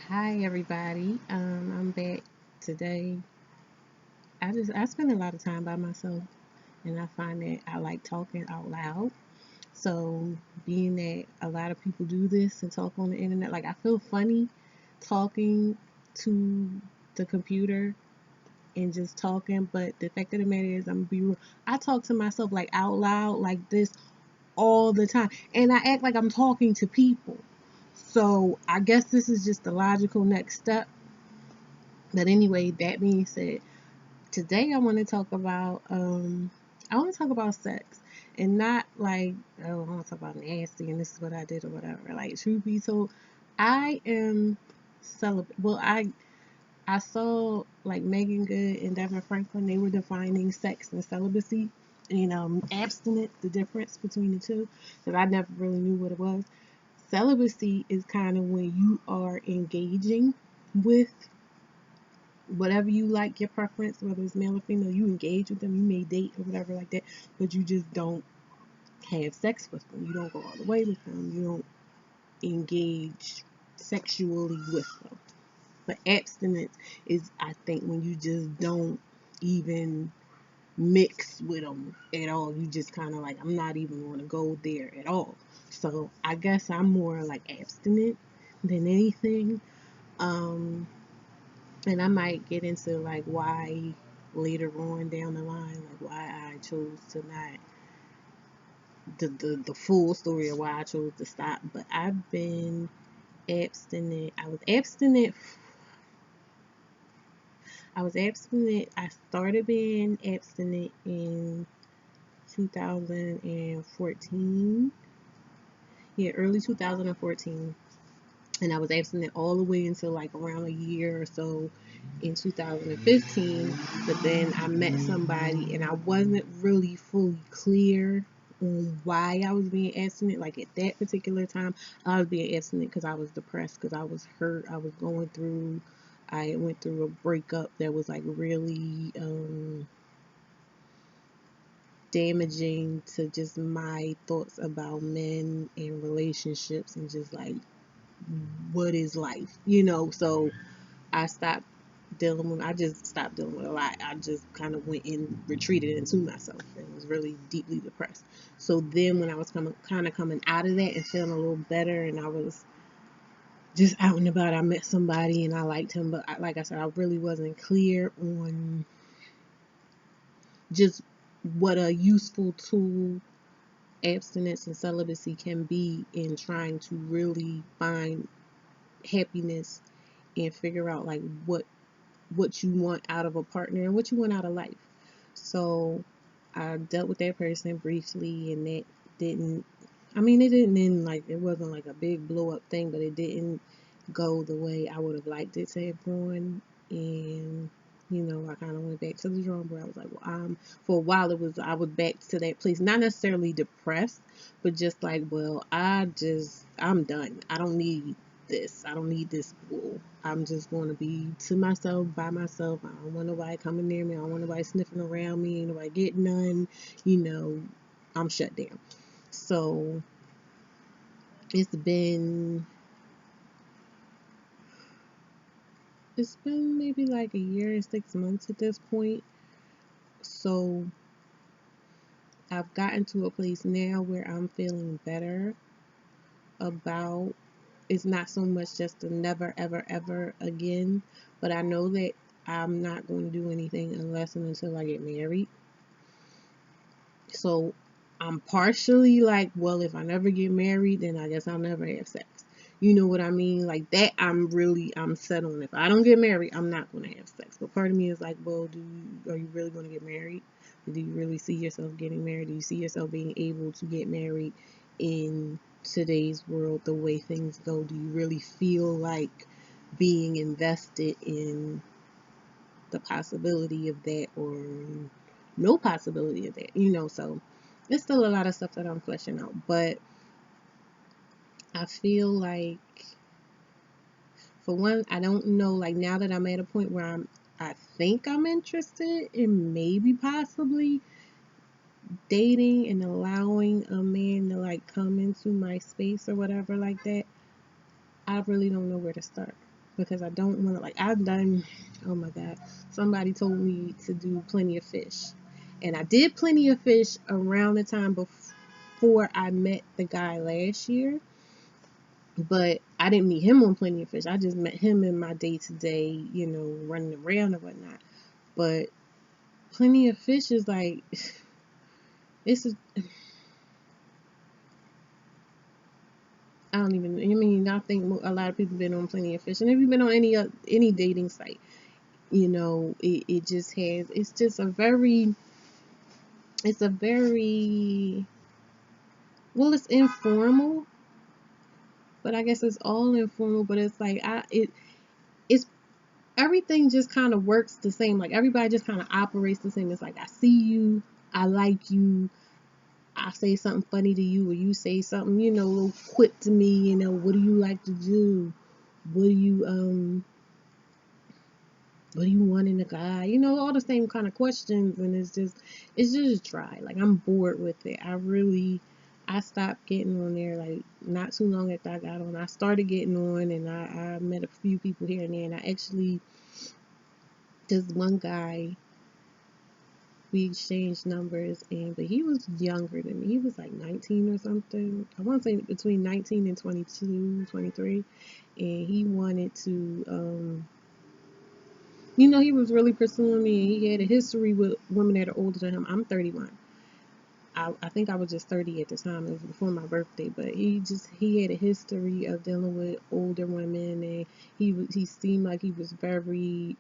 Hi everybody. I'm back today. I spend a lot of time by myself and I find that I like talking out loud. So being that a lot of people do this and talk on the internet, like I feel funny talking to the computer and just talking, but the fact of the matter is I'm gonna be real. I talk to myself like out loud like this all the time. And I act like I'm talking to people. So I guess this is just the logical next step. But anyway, that being said, today I want to talk about sex and not like, oh, I want to talk about nasty and this is what I did or whatever. Like, truth be told, I am celibate. Well, I saw like Megan Good and Devin Franklin, they were defining sex and celibacy, abstinence, the difference between the two, because I never really knew what it was. Celibacy is kind of when you are engaging with whatever you like, your preference, whether it's male or female, you engage with them, you may date or whatever like that, but you just don't have sex with them. You don't go all the way with them. You don't engage sexually with them. But abstinence is, I think, when you just don't even mix with them at all. You just kind of like, I'm not even going to go there at all. So I guess I'm more like abstinent than anything. Um, and I might get into like why later on down the line, like why I chose to not the full story of why I chose to stop. But I've been abstinent. I started being abstinent in 2014. Yeah, early 2014. And I was abstinent all the way until like around a year or so in 2015. But then I met somebody and I wasn't really fully clear on why I was being abstinent. Like at that particular time, I was being abstinent because I was depressed, because I was hurt. I went through a breakup that was like really damaging to just my thoughts about men and relationships and just like what is life, So I stopped I just stopped dealing with a lot. I just kind of went and retreated into myself and was really deeply depressed. So then when I was coming out of that and feeling a little better, and I was just out and about, I met somebody and I liked him, but like I said, I really wasn't clear on just what a useful tool abstinence and celibacy can be in trying to really find happiness and figure out like what you want out of a partner and what you want out of life. So I dealt with that person briefly, and that didn't, it didn't end like, it wasn't like a big blow up thing, but it didn't go the way I would have liked it to have gone. And, I kind of went back to the drawing board. I was like, well, for a while I was back to that place, not necessarily depressed, but just like, well, I'm done. I don't need this. I don't need this bull. I'm just going to be to myself, by myself. I don't want nobody coming near me. I don't want nobody sniffing around me. Ain't nobody getting none. You know, I'm shut down. So it's been it's been maybe like a year and 6 months at this point. So I've gotten to a place now where I'm feeling better about, it's not so much just a never ever ever again, but I know that I'm not going to do anything unless and until I get married. So I'm partially like, well, if I never get married, then I guess I'll never have sex. You know what I mean? Like that, I'm set on. If I don't get married, I'm not going to have sex. But part of me is like, well, are you really going to get married? Do you really see yourself getting married? Do you see yourself being able to get married in today's world, the way things go? Do you really feel like being invested in the possibility of that, or no possibility of that, so it's still a lot of stuff that I'm fleshing out, but I feel like, for one, I don't know, like now that I'm at a point where I think I'm interested in maybe possibly dating and allowing a man to like come into my space or whatever like that. I really don't know where to start. because I don't want to, like, I've done, oh my God, somebody told me to do Plenty of Fish. And I did Plenty of Fish around the time before I met the guy last year. But I didn't meet him on Plenty of Fish. I just met him in my day to day, running around and whatnot. But Plenty of Fish is like, it's, I don't even, I mean, I think a lot of people been on Plenty of Fish. And if you've been on any dating site, it just has, it's a very, well, it's informal, but I guess it's all informal, but it's like, it's, everything just kind of works the same. Like, everybody just kind of operates the same. It's like, I see you, I like you, I say something funny to you, or you say something, a little quick to me, what do you like to do? What do you, what do you want in a guy? All the same kind of questions, and it's just dry. Like, I'm bored with it. I stopped getting on there, like, not too long after I got on. I started getting on, and I met a few people here and there, and I actually, this one guy, we exchanged numbers, but he was younger than me. He was like 19 or something. I want to say between 19 and 22, 23, and he wanted to, he was really pursuing me, and he had a history with women that are older than him. I'm 31. I think I was just 30 at the time. It was before my birthday, but he had a history of dealing with older women, and he seemed like he was very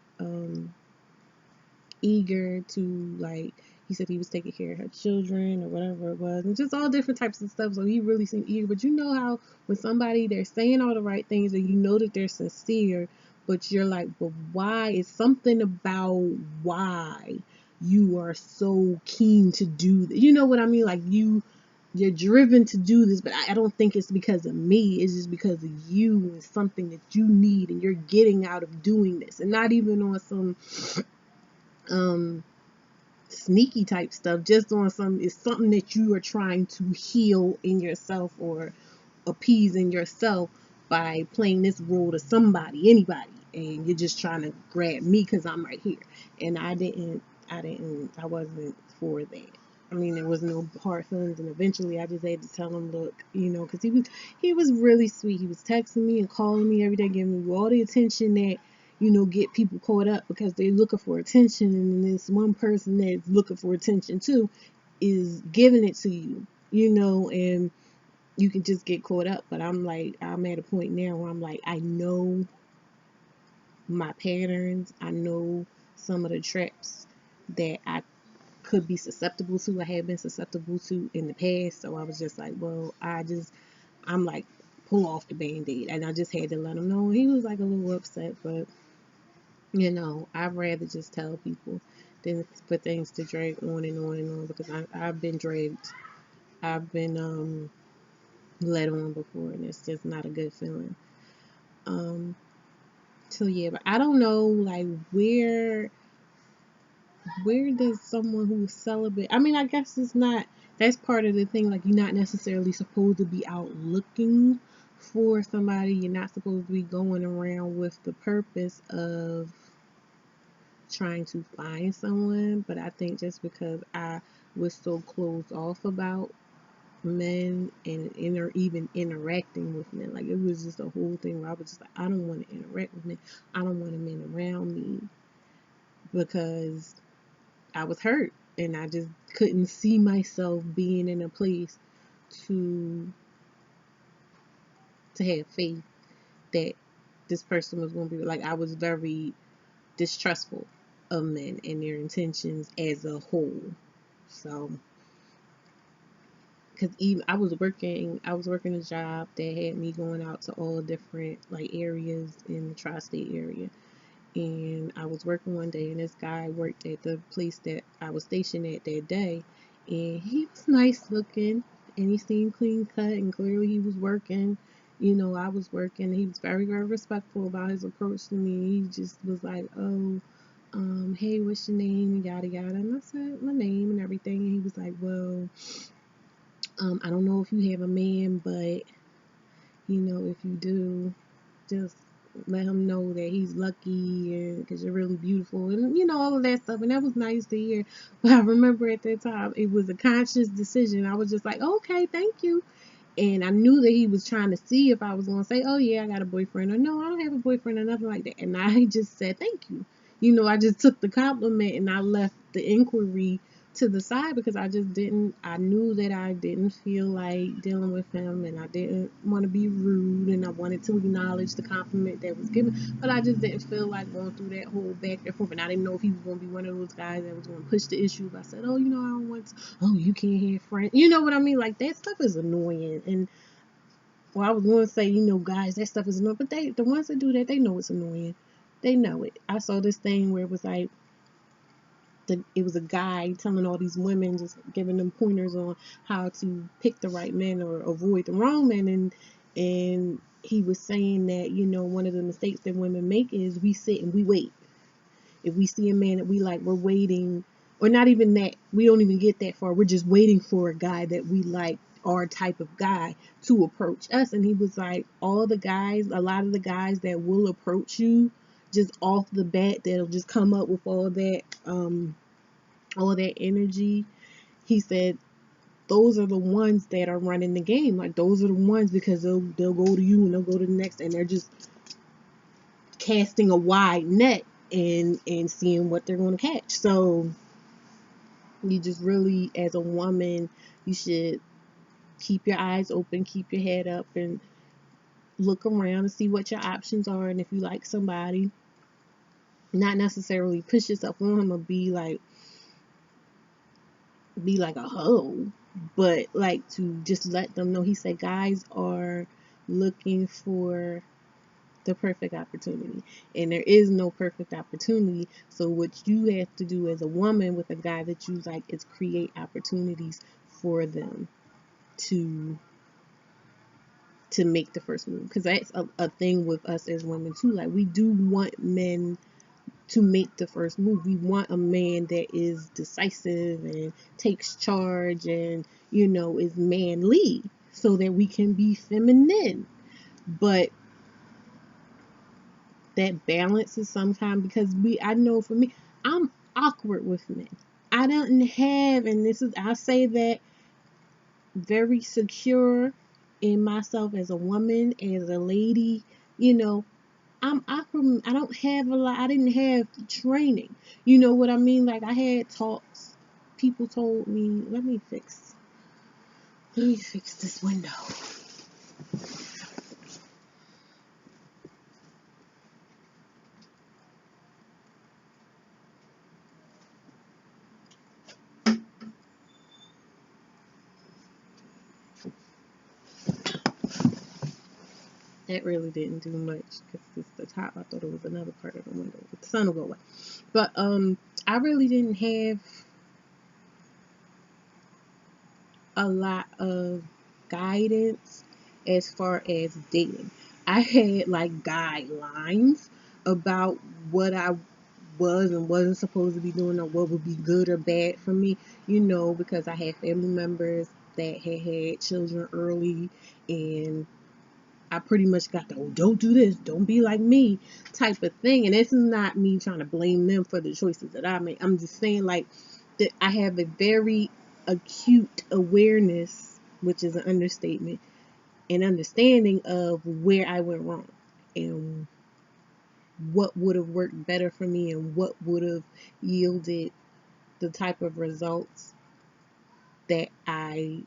eager to, like, he said he was taking care of her children or whatever it was, and just all different types of stuff. So he really seemed eager. But you know how when somebody, they're saying all the right things, and you know that they're sincere, but you're like, but why? It's something about why you are so keen to do this. You know what I mean? Like, you're driven to do this, but I don't think it's because of me. It's just because of you, and something that you need, and you're getting out of doing this, and not even on some um sneaky type stuff, just on some, it's something that you are trying to heal in yourself, or appease in yourself, by playing this role to somebody, anybody, and you're just trying to grab me because I'm right here. And I wasn't for that. I mean, there was no hard feelings, and eventually I just had to tell him, look, because he was really sweet. He was texting me and calling me every day, giving me all the attention that, get people caught up because they're looking for attention, and this one person that's looking for attention too is giving it to you, and you can just get caught up. But I'm like, I'm at a point now where I'm like, I know my patterns. I know some of the traps that I could be susceptible to, I have been susceptible to in the past. So I was just like, well, I'm like, pull off the band-aid. And I just had to let him know. He was like a little upset, but I'd rather just tell people than for things to drag on and on and on, because I've been dragged. I've been led on before, and it's just not a good feeling. Um, so yeah, but I don't know, like, where does someone who's celibate, I mean, I guess it's not, that's part of the thing, like, you're not necessarily supposed to be out looking for somebody. You're not supposed to be going around with the purpose of trying to find someone. But I think just because I was so closed off about men and even interacting with men, like, it was just a whole thing where I was just like, I don't want to interact with men. I don't want a man around me, because I was hurt, and I just couldn't see myself being in a place to have faith that this person was going to be, like, I was very distrustful of men and their intentions as a whole. So, because even I was working a job that had me going out to all different, like, areas in the tri-state area. And I was working one day, and this guy worked at the place that I was stationed at that day, and he was nice looking, and he seemed clean cut, and clearly he was working. I was working. He was very, very respectful about his approach to me. He just was like, oh, hey, what's your name, and yada yada. And I said my name and everything, and he was like, well, I don't know if you have a man, but if you do, just let him know that he's lucky and because you're really beautiful and all of that stuff. And that was nice to hear. But I remember at that time it was a conscious decision. I was just like, okay, thank you. And I knew that he was trying to see if I was going to say, oh, yeah, I got a boyfriend, or no, I don't have a boyfriend, or nothing like that. And I just said, thank you. I just took the compliment and I left the inquiry to the side because I knew that I didn't feel like dealing with him and I didn't want to be rude and I wanted to acknowledge the compliment that was given, but I just didn't feel like going through that whole back and forth. And I didn't know if he was going to be one of those guys that was going to push the issue. If I said, oh, I don't want to, oh, you can't have friends. You know what I mean? Like, that stuff is annoying. And, well, I was going to say, guys, that stuff is annoying, but the ones that do that, they know it's annoying. They know it. I saw this thing where it was like, it was a guy telling all these women, just giving them pointers on how to pick the right men or avoid the wrong men, and he was saying that one of the mistakes that women make is we sit and we wait. If we see a man that we like, we're waiting, or not even that, we don't even get that far. We're just waiting for a guy that we like, our type of guy, to approach us. And he was like, a lot of the guys that will approach you just off the bat, that'll just come up with all that energy. He said those are the ones that are running the game. Like, those are the ones, because they'll go to you and they'll go to the next, and they're just casting a wide net and seeing what they're going to catch. So you just really, as a woman, you should keep your eyes open, keep your head up, and look around and see what your options are. And if you like somebody, not necessarily push yourself on him or be like a hoe, but like to just let them know. He said guys are looking for the perfect opportunity, and there is no perfect opportunity. So what you have to do as a woman with a guy that you like is create opportunities for them to make the first move, because that's a thing with us as women too. Like, we do want men to make the first move. We want a man that is decisive and takes charge and is manly, so that we can be feminine. But that balance is sometimes, because I know for me, I'm awkward with men. I don't have, and I say that very secure in myself as a woman, as a lady. I'm awkward. I don't have a lot. I didn't have training. You know what I mean? Like, I had talks. People told me, let me fix this window. That really didn't do much because it's the top. I thought it was another part of the window. But the sun will go away. But I really didn't have a lot of guidance as far as dating. I had like guidelines about what I was and wasn't supposed to be doing, or what would be good or bad for me, because I had family members that had children early, and I pretty much got the, oh, don't do this, don't be like me type of thing. And this is not me trying to blame them for the choices that I made. I'm just saying, like, that I have a very acute awareness, which is an understatement, and understanding of where I went wrong and what would have worked better for me and what would have yielded the type of results that I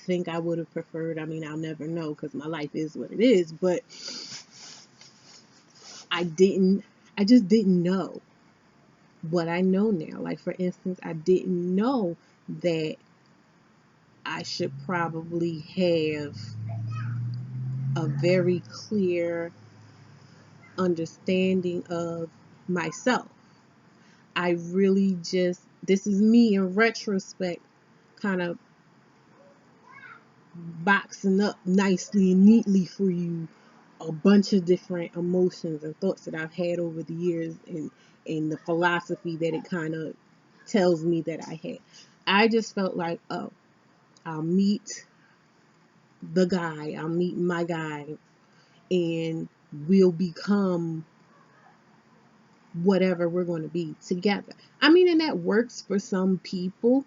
think I would have preferred. I mean, I'll never know because my life is what it is, but I just didn't know what I know now. Like, for instance, I didn't know that I should probably have a very clear understanding of myself. I really just, this is me in retrospect, kind of boxing up nicely and neatly for you a bunch of different emotions and thoughts that I've had over the years, and the philosophy that it kind of tells me that I had. I just felt like, oh, I'll meet my guy, and we'll become whatever we're going to be together. I mean, and that works for some people,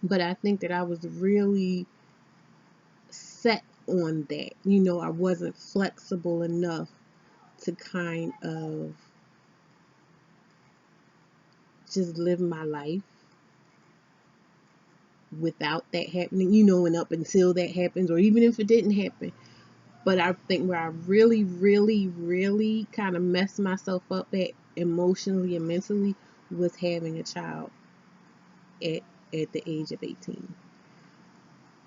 but I think that I was really set on that. I wasn't flexible enough to kind of just live my life without that happening, and up until that happens, or even if it didn't happen. But I think where I really, really, really kind of messed myself up at emotionally and mentally was having a child at the age of 18.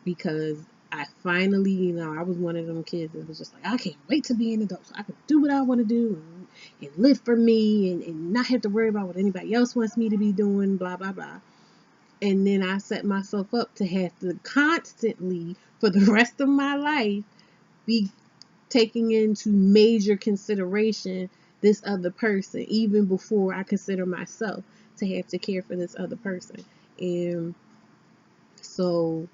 Because I finally, I was one of them kids that was just like, I can't wait to be an adult so I can do what I want to do and live for me and not have to worry about what anybody else wants me to be doing, blah, blah, blah. And then I set myself up to have to constantly, for the rest of my life, be taking into major consideration this other person, even before I consider myself to have to care for this other person. And so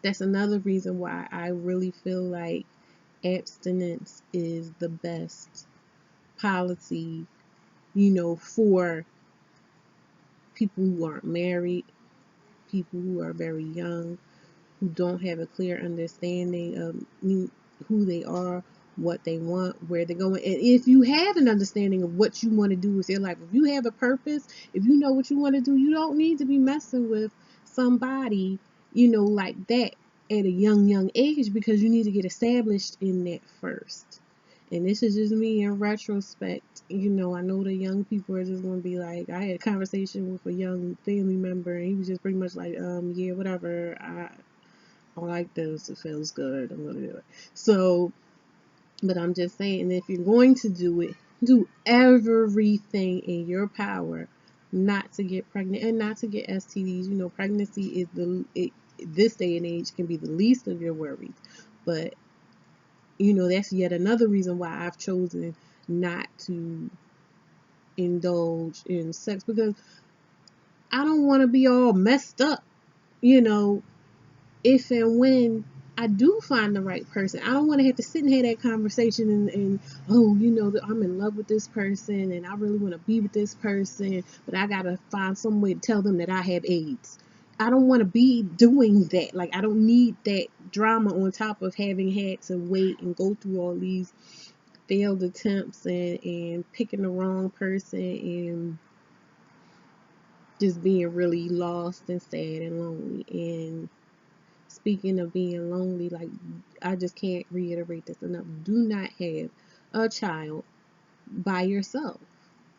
that's another reason why I really feel like abstinence is the best policy, for people who aren't married, people who are very young, who don't have a clear understanding of who they are, what they want, where they're going. And if you have an understanding of what you want to do with your life, if you have a purpose, if you know what you want to do, you don't need to be messing with somebody, like that at a young age, because you need to get established in that first. And this is just me in retrospect. I know the young people are just going to be like, I had a conversation with a young family member, and he was just pretty much like, yeah, whatever. I like this. It feels good. I'm going to do it. So, but I'm just saying, if you're going to do it, do everything in your power not to get pregnant and not to get STDs. Pregnancy is this day and age can be the least of your worries. But, that's yet another reason why I've chosen not to indulge in sex, because I don't want to be all messed up, if and when I do find the right person. I don't want to have to sit and have that conversation and oh, I'm in love with this person and I really want to be with this person, but I got to find some way to tell them that I have AIDS. I don't want to be doing that. Like, I don't need that drama on top of having had to wait and go through all these failed attempts and picking the wrong person and just being really lost and sad and lonely. And speaking of being lonely, like, I just can't reiterate this enough. Do not have a child by yourself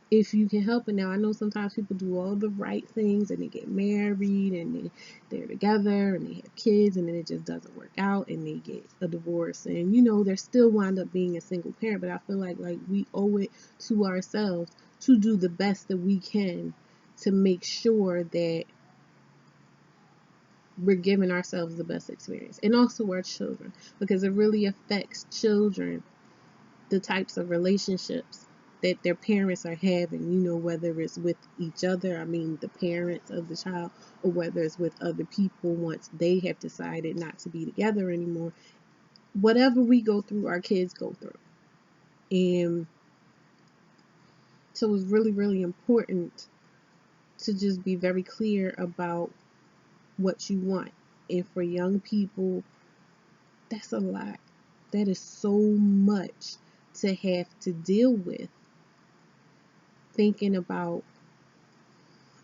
if you can help it. Now, I know sometimes people do all the right things and they get married and they're together and they have kids and then it just doesn't work out and they get a divorce and they're still wind up being a single parent. But I feel like we owe it to ourselves to do the best that we can to make sure that we're giving ourselves the best experience, and also our children, because it really affects children, the types of relationships that their parents are having, whether it's with each other, I mean the parents of the child, or whether it's with other people once they have decided not to be together anymore. Whatever we go through, our kids go through. And so it's really, really important to just be very clear about what you want. And for young people, that's a lot. That is so much to have to deal with. Thinking about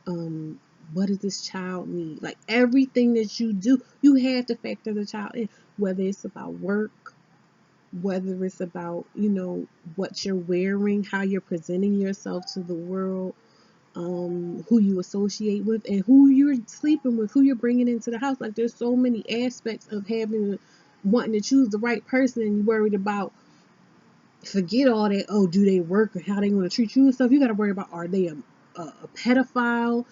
what does this child need? Like, everything that you do, you have to factor the child in. Whether it's about work, whether it's about, what you're wearing, how you're presenting yourself to the world, who you associate with, and who you're sleeping with, who you're bringing into the house. Like, there's so many aspects of wanting to choose the right person, and you're worried about, forget all that, oh, do they work or how they going to treat you and stuff. You got to worry about, are they a pedophile?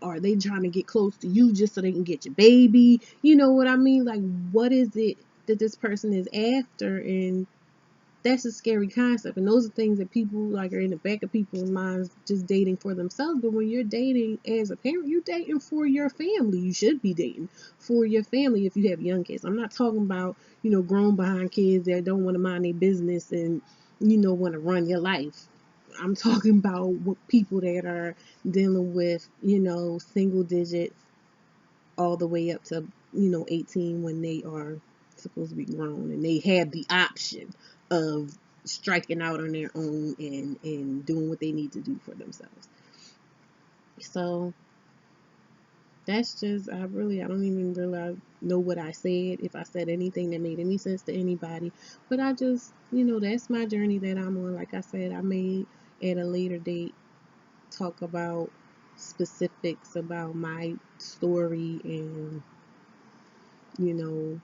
Are they trying to get close to you just so they can get your baby? You know what I mean? Like, what is it that this person is after? And that's a scary concept, and those are things that people like are in the back of people's minds, just dating for themselves. But when you're dating as a parent, you're dating for your family. You should be dating for your family if you have young kids. I'm not talking about, grown behind kids that don't want to mind their business and, want to run your life. I'm talking about people that are dealing with, single digits all the way up to 18, when they are supposed to be grown and they have the option of striking out on their own and doing what they need to do for themselves. So that's just, I don't even realize know what I said, if I said anything that made any sense to anybody. But I just, that's my journey that I'm on. Like I said, I may at a later date talk about specifics about my story and, you know,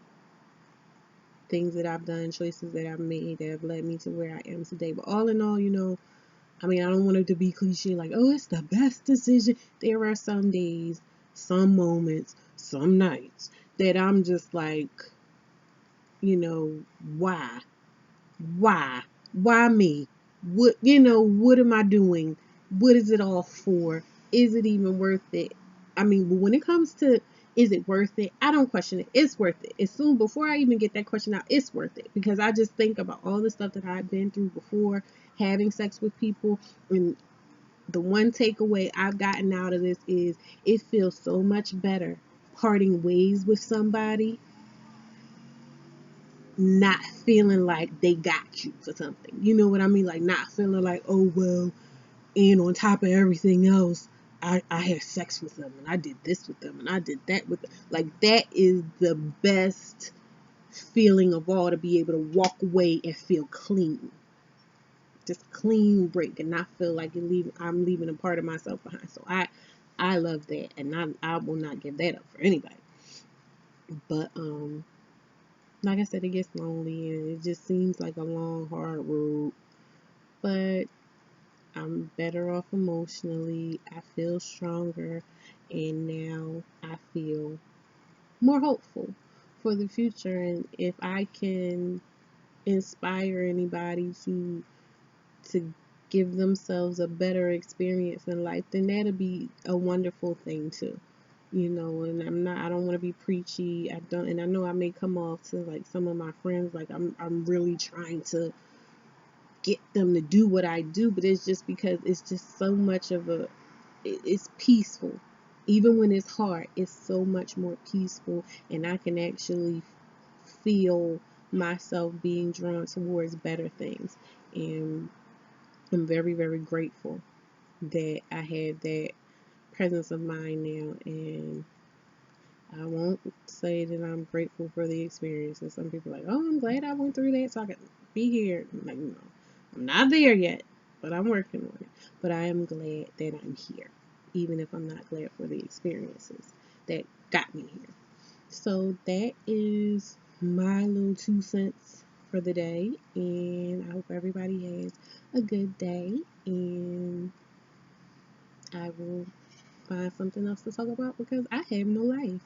things that I've done, choices that I've made that have led me to where I am today. But all in all, I mean, I don't want it to be cliche like, oh, it's the best decision. There are some days, some moments, some nights that I'm just like, why? Why? Why me? What am I doing? What is it all for? Is it even worth it? I mean, but when it comes to, is it worth it? I don't question it. It's worth it. As soon before I even get that question out, it's worth it, because I just think about all the stuff that I've been through before having sex with people, and the one takeaway I've gotten out of this is it feels so much better parting ways with somebody, not feeling like they got you for something. You know what I mean? Like, not feeling like, oh, well, and on top of everything else, I had sex with them and I did this with them and I did that with them. Like, that is the best feeling of all, to be able to walk away and feel clean. Just clean break and not feel like I'm leaving a part of myself behind. So I love that, and I will not give that up for anybody. But like I said, it gets lonely and it just seems like a long, hard road. But I'm better off emotionally. I feel stronger, and now I feel more hopeful for the future. And if I can inspire anybody to give themselves a better experience in life, then that'll be a wonderful thing too. And I don't want to be preachy. And I know I may come off to like some of my friends like I'm really trying to get them to do what I do, but it's just because it's just so much of it's peaceful. Even when it's hard, it's so much more peaceful, and I can actually feel myself being drawn towards better things. And I'm very, very grateful that I have that presence of mind now, and I won't say that I'm grateful for the experience. And some people are like, oh, I'm glad I went through that so I could be here. I'm like, no, I'm not there yet, but I'm working on it. But I am glad that I'm here, even if I'm not glad for the experiences that got me here. So that is my little 2 cents for the day, and I hope everybody has a good day, and I will find something else to talk about because I have no life.